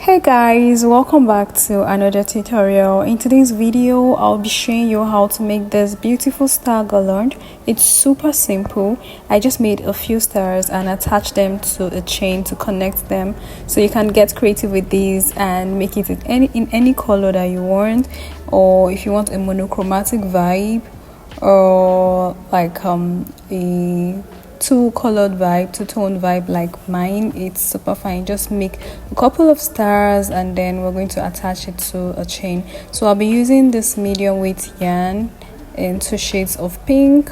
Hey guys, welcome back to another tutorial. In today's video I'll be showing you how to make this beautiful star garland. It's super simple. I just made a few stars and attached them to a chain to connect them, so you can get creative with these and make it in any color that you want, or if you want a monochromatic vibe or like a two-tone vibe like mine, it's super fine. Just make a couple of stars and then we're going to attach it to a chain. So I'll be using this medium weight yarn in 2 shades of pink,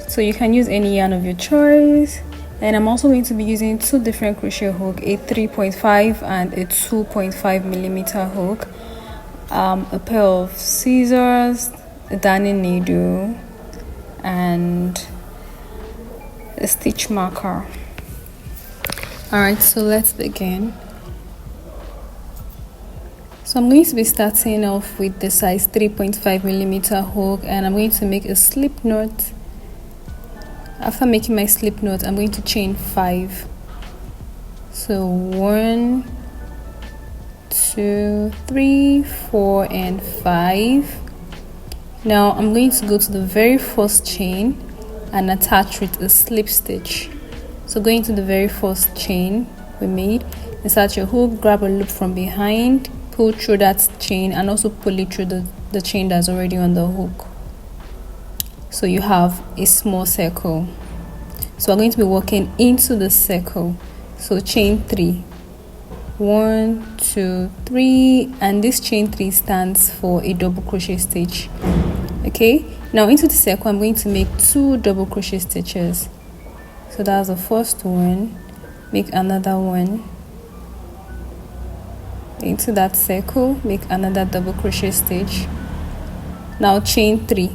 so you can use any yarn of your choice. And I'm also going to be using 2 different crochet hook, a 3.5 and a 2.5 millimeter hook, a pair of scissors, a darning needle, and a stitch marker. Alright, so let's begin. So I'm going to be starting off with the size 3.5 millimeter hook, and I'm going to make a slip knot. After making my slip knot, I'm going to chain 5. So 1, 2, 3, 4 and 5. Now I'm going to go to the very first chain and attach with a slip stitch. So going to the very first chain we made, insert your hook, grab a loop from behind, pull through that chain and also pull it through the chain that's already on the hook, so you have a small circle. So I'm going to be working into the circle. So chain 3, 1, 2, 3, and this chain 3 stands for a double crochet stitch. Okay, now into the circle I'm going to make 2 double crochet stitches. So that's the first one. Make another one into that circle, make another double crochet stitch. Now chain 3,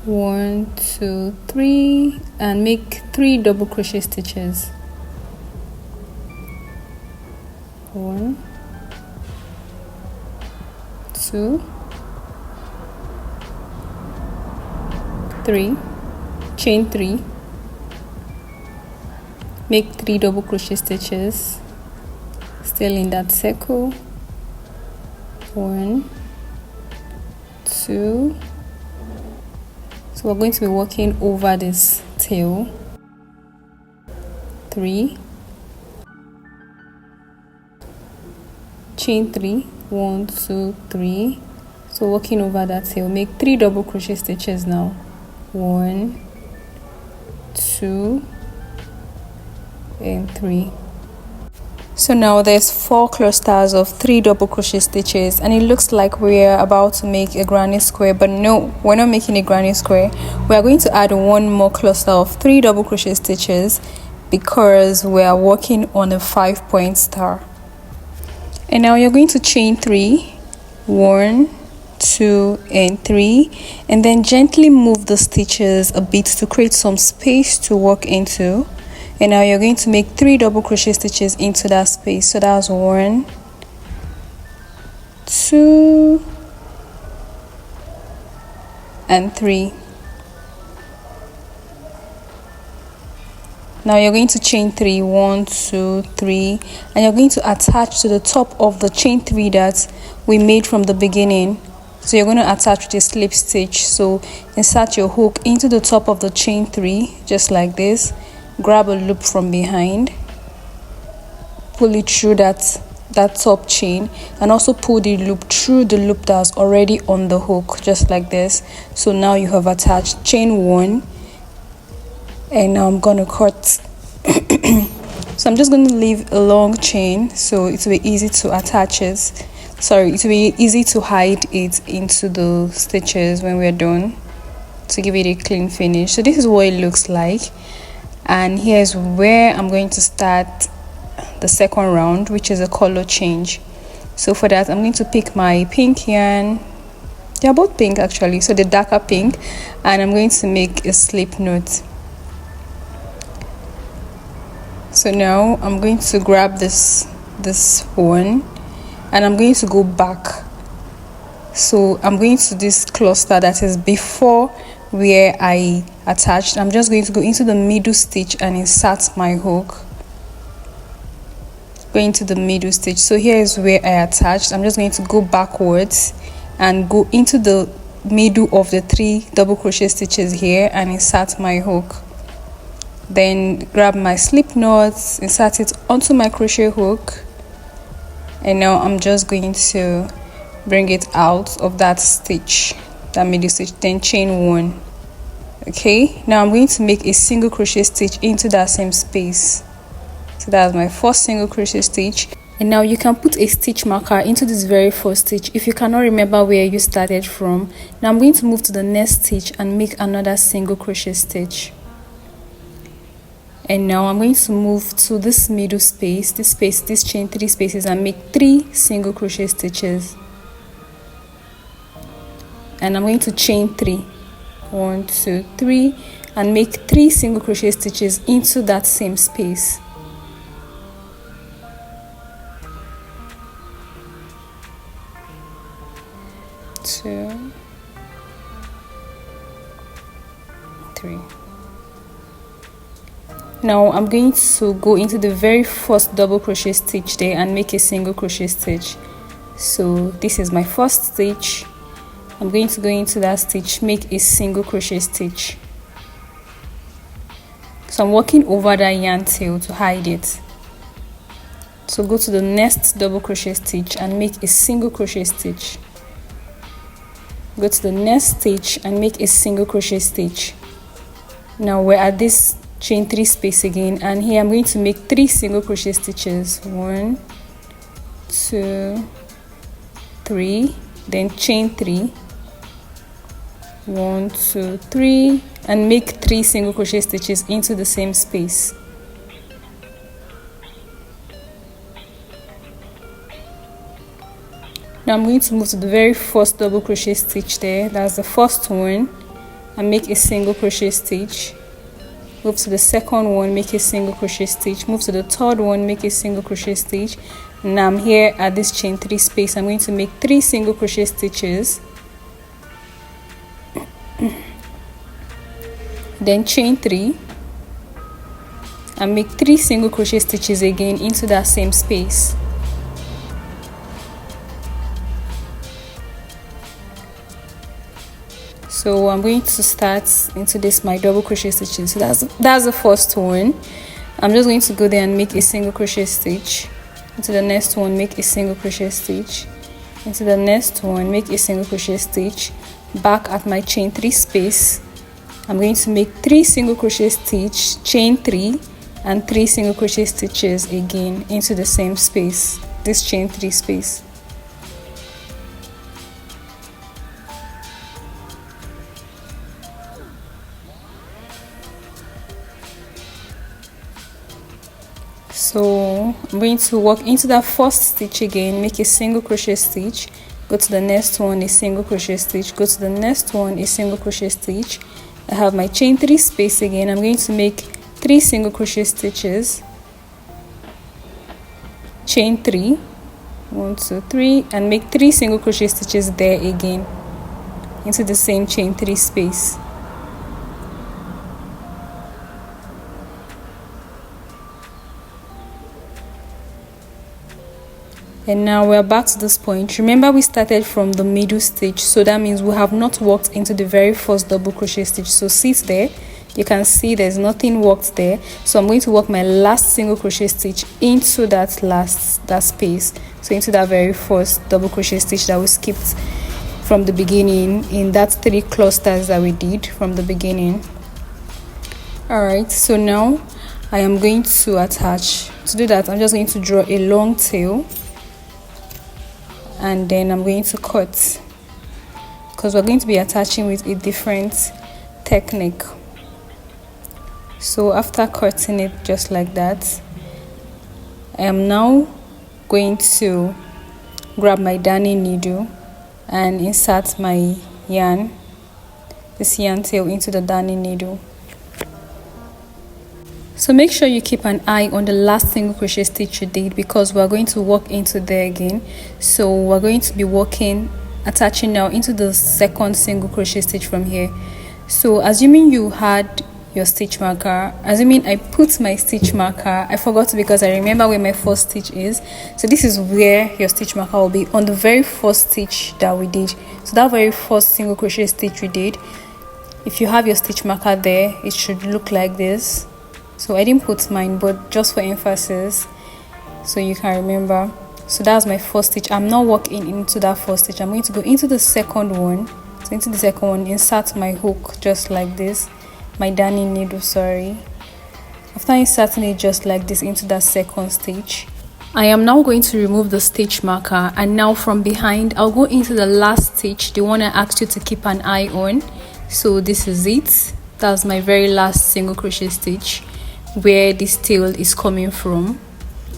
1, 2, 3, and make 3 double crochet stitches. 1, 2, 3, chain 3, make 3 double crochet stitches, still in that circle. 1, 2. So we're going to be working over this tail. 3, chain 3, 1, 2, 3. So working over that tail, make 3 double crochet stitches now. 1, 2 and 3. So now there's 4 clusters of 3 double crochet stitches, and it looks like we're about to make a granny square, but no, we're not making a granny square. We are going to add 1 more cluster of 3 double crochet stitches because we are working on a 5-point star. And now you're going to chain 3, 1, 2 and 3, and then gently move the stitches a bit to create some space to work into. And now you're going to make 3 double crochet stitches into that space. So that's 1, 2 and 3. Now you're going to chain 3, 1, 2, 3, and you're going to attach to the top of the chain 3 that we made from the beginning. So you're going to attach with a slip stitch. So insert your hook into the top of the chain 3 just like this, grab a loop from behind, pull it through that top chain, and also pull the loop through the loop that's already on the hook just like this. So now you have attached chain 1, and now I'm gonna cut. So I'm just going to leave a long chain so it will be easy to attach it. Sorry, it will be easy to hide it into the stitches when we're done, to give it a clean finish. So this is what it looks like, and here's where I'm going to start the second round, which is a color change. So for that I'm going to pick my pink yarn. They're both pink actually, so the darker pink, and I'm going to make a slip knot. So now I'm going to grab this one and I'm going to go back. So I'm going to this cluster that is before where I attached, I'm just going to go into the middle stitch and insert my hook. Go into the middle stitch. So here is where I attached. I'm just going to go backwards and go into the middle of the 3 double crochet stitches here and insert my hook. Then grab my slip knots, insert it onto my crochet hook, and now I'm just going to bring it out of that stitch, that middle stitch, then chain 1. Okay, now I'm going to make a single crochet stitch into that same space. So that's my first single crochet stitch. And now you can put a stitch marker into this very first stitch if you cannot remember where you started from. Now I'm going to move to the next stitch and make another single crochet stitch. And now I'm going to move to this middle space, this chain 3 spaces, and make 3 single crochet stitches. And I'm going to chain 3, 1 2 3, and make 3 single crochet stitches into that same space. 2 3. Now I'm going to go into the very first double crochet stitch there and make a single crochet stitch. So this is my first stitch. I'm going to go into that stitch, make a single crochet stitch. So I'm working over that yarn tail to hide it. So go to the next double crochet stitch and make a single crochet stitch. Go to the next stitch and make a single crochet stitch. Now we're at this chain 3 space again, and here I'm going to make 3 single crochet stitches. 1 2 3, then chain 3, 1 2 3, and make 3 single crochet stitches into the same space. Now I'm going to move to the very first double crochet stitch there, that's the first one, and make a single crochet stitch. Move to the second one, make a single crochet stitch. Move to the third one, make a single crochet stitch. Now I'm here at this chain 3 space. I'm going to make 3 single crochet stitches, then chain 3 and make 3 single crochet stitches again into that same space. So I'm going to start into this my double crochet stitches. So that's the first one. I'm just going to go there and make a single crochet stitch. Into the next one, make a single crochet stitch. Into the next one, make a single crochet stitch. Back at my chain 3 space, I'm going to make 3 single crochet stitch, chain 3, and 3 single crochet stitches again into the same space, this chain 3 space. So I'm going to walk into that first stitch again, make a single crochet stitch, go to the next one, a single crochet stitch, go to the next one, a single crochet stitch. I have my chain 3 space again. I'm going to make 3 single crochet stitches, chain 3, 1 2 3, and make 3 single crochet stitches there again into the same chain 3 space. And now we're back to this point. Remember, we started from the middle stitch, so that means we have not worked into the very first double crochet stitch. So see it there, you can see there's nothing worked there. So I'm going to work my last single crochet stitch into that space, so into that very first double crochet stitch that we skipped from the beginning in that 3 clusters that we did from the beginning. All right, so now I am going to attach. To do that, I'm just going to draw a long tail, and then I'm going to cut, because we're going to be attaching with a different technique. So after cutting it just like that, I am now going to grab my darning needle and insert my yarn, this yarn tail, into the darning needle. So make sure you keep an eye on the last single crochet stitch you did, because we're going to work into there again. So we're going to be attaching now into the second single crochet stitch from here. So assuming you had your stitch marker, assuming I put my stitch marker, I forgot because I remember where my first stitch is. So this is where your stitch marker will be, on the very first stitch that we did. So that very first single crochet stitch we did, if you have your stitch marker there, it should look like this. So I didn't put mine, but just for emphasis, so you can remember. So that's my first stitch. I'm not working into that first stitch. I'm going to go into the second one. So into the second one, insert my hook just like this, my darning needle, sorry. After inserting it just like this into that second stitch, I am now going to remove the stitch marker, and now from behind I'll go into the last stitch, the one I asked you to keep an eye on. So this is it. That's my very last single crochet stitch where this tail is coming from.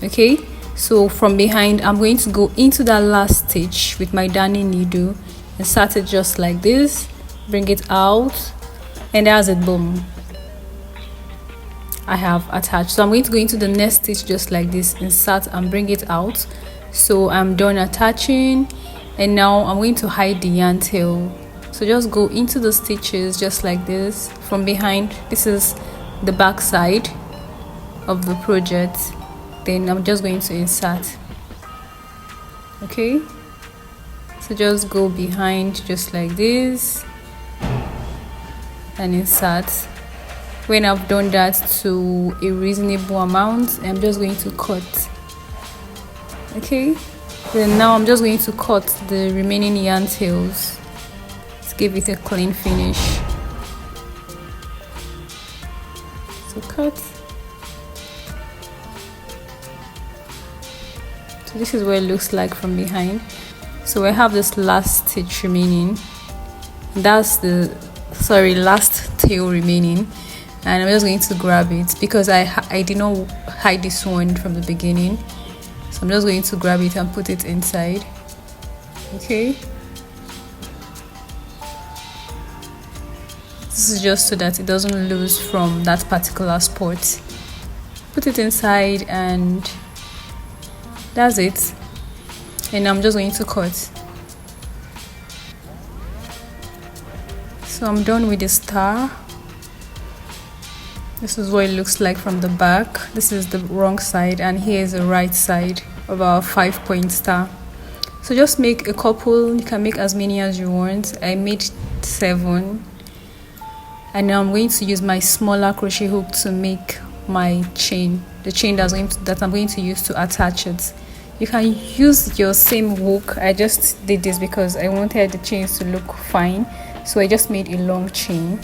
Okay, so from behind I'm going to go into that last stitch with my darning needle, insert it just like this, bring it out, and that's it. Boom, I have attached. So I'm going to go into the next stitch just like this, insert and bring it out. So I'm done attaching, and now I'm going to hide the yarn tail. So just go into the stitches just like this from behind. This is the back side of the project. Then I'm just going to insert. Okay, so just go behind just like this and insert. When I've done that to a reasonable amount, I'm just going to cut. Okay, then now I'm just going to cut the remaining yarn tails to give it a clean finish. So cut. So this is what it looks like from behind. So I have this last stitch remaining. That's the last tail remaining, and I'm just going to grab it because I did not hide this one from the beginning. So I'm just going to grab it and put it inside. Okay, this is just so that it doesn't lose from that particular spot. Put it inside, and that's it. And I'm just going to cut. So I'm done with the star. This is what it looks like from the back. This is the wrong side, and here is the right side of our 5-point star. So just make a couple. You can make as many as you want. I made 7, and now I'm going to use my smaller crochet hook to make my chain, the chain that I'm going to use to attach it. You can use your same hook. I just did this because I wanted the chains to look fine, so I just made a long chain.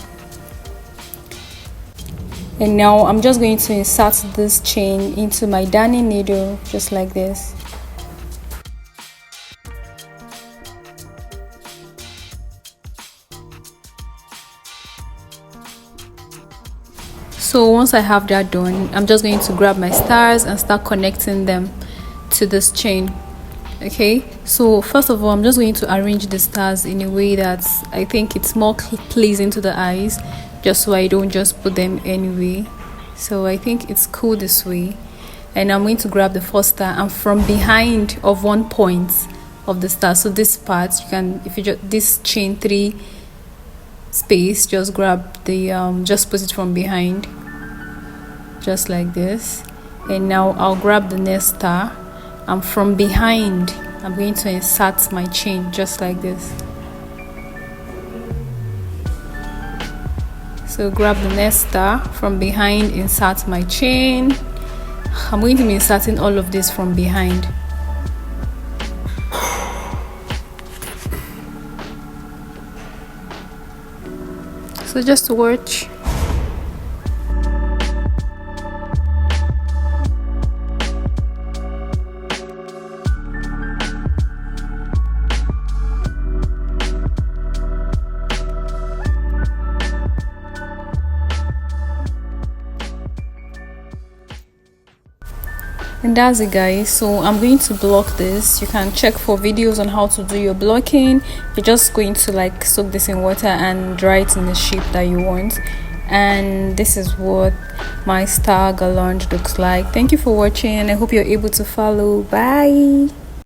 And now I'm just going to insert this chain into my darning needle just like this. So once I have that done, I'm just going to grab my stars and start connecting them to this chain. Okay, so first of all, I'm just going to arrange the stars in a way that I think it's more pleasing to the eyes, just so I don't just put them anyway. So I think it's cool this way. And I'm going to grab the first star, and from behind of one point of the star, so this part, you can, if you just this chain 3 space, just grab the just put it from behind just like this. And now I'll grab the next star, and from behind I'm going to insert my chain just like this. So grab the next star, from behind insert my chain. I'm going to be inserting all of this from behind. So just watch. And that's it, guys. So I'm going to block this. You can check for videos on how to do your blocking. You're just going to like soak this in water and dry it in the shape that you want. And this is what my Star Garland looks like. Thank you for watching, and I hope you're able to follow. Bye.